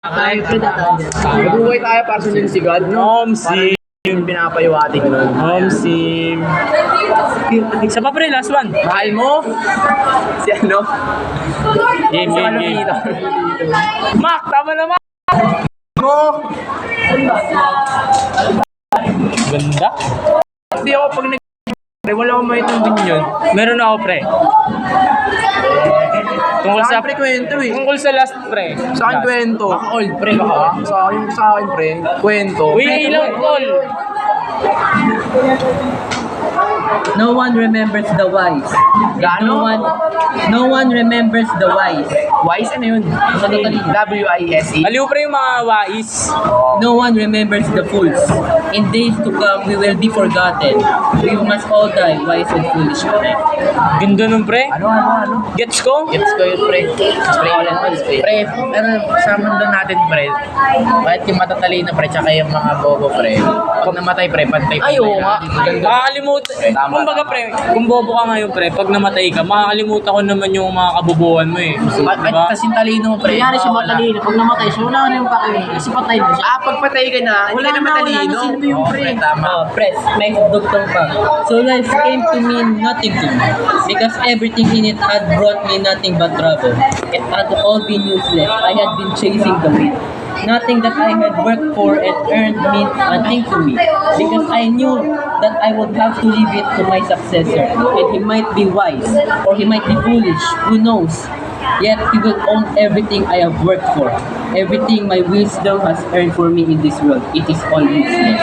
Mabuhay tayo para sa si God, no? Sim. Yung pinapayuwati ko nun. Sim. Isa pa pre, last one. Mahal mo? Si ano? Game. Dito. Mac, tama naman. Mo! Ganda. Hindi ako pag wala akong maitambin yun. Meron ako pre. Tungkol sa pre kwento eh. Tungkol sa last pre. Sa akin kwento. Old pre ka. Sa akin pre. Kwento. Uy, ilaw call. No one remembers the wise. Gaano? No one remembers the wise. Wise ano yun? W-I-S-E. Aliw pre yung mga wais. No one remembers the fools. In days to come, we will be forgotten. We must all die, wise and foolish. Ganda nun pre. Ano? Gets ko? Gets ko yun, pre. Pre, ano, sa mundo natin, pre, kahit yung matatalino, pre, tsaka yung mga bobo, pre, pag namatay, pre, pantay. Ay, oo nga. Makakalimutan. Tama. Kumbaga pre, kung bobo ka ngayon pre, pag namatay ka, makakalimutan ko naman yung mga kabubuhan mo eh. Diba? Kasi yung talino mo, pre. Kanyari siya matalino. Pag namatay siya, wala na yung pakinig. Kasi patay na siya. Pag patay ka na, hindi ka na matalino. Sino yung pre? Tama. Press, may doktor pa. So life came to mean nothing to me. Because everything in it had brought me nothing but trouble. It had all been useless. I had been chasing the wind. Nothing that I had worked for and earned meant nothing to me. Because I knew that I would have to leave it to my successor. And he might be wise, or he might be foolish, who knows? Yet he will own everything I have worked for. Everything my wisdom has earned for me in this world. It is all useless.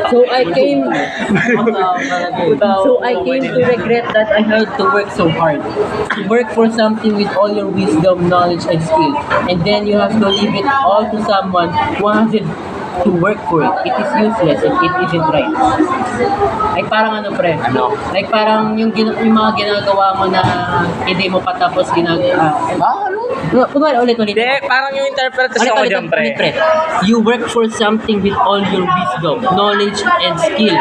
So I came to regret that I had to work so hard. Work for something with all your wisdom, knowledge, and skill. And then you have to leave it all to someone who hasn't to work for it. It is useless and it isn't right. Like parang ano pre? Ano? Like parang yung mga ginagawa mo na hindi mo patapos ginagawa. Kumari ulit. Hindi, parang yung interpretation ko dyan pre. You work for something with all your wisdom, knowledge, and skill.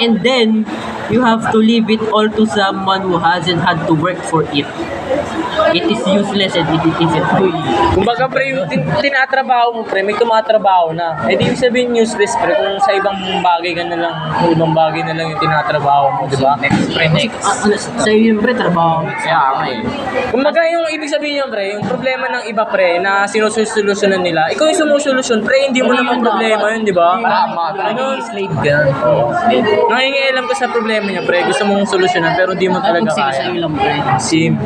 And then, you have to leave it all to someone who hasn't had to work for it. It is useless and it isn't right. Kumbaga pre, yung tinatrabaho mo pre, may tumatrabaho na. Eh di yung sabihin useless pre, kung sa ibang bagay ka na lang, ibang bagay na lang yung tinatrabaho mo, di ba? Sa'yo yun pre, trabaho. Kumbaga yung ibig sabihin yung pre, yung problema ng iba pre, na sinusolusyonan nila, ikaw yung sumusolusyon pre, hindi mo naman problema yun, di ba? Tama. Slave ka. Nangingialam ka sa problema niya pre, gusto mong solusyonan pero hindi mo talaga kaya. Sa'yo lang pre. Sim.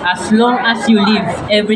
As long as you live, every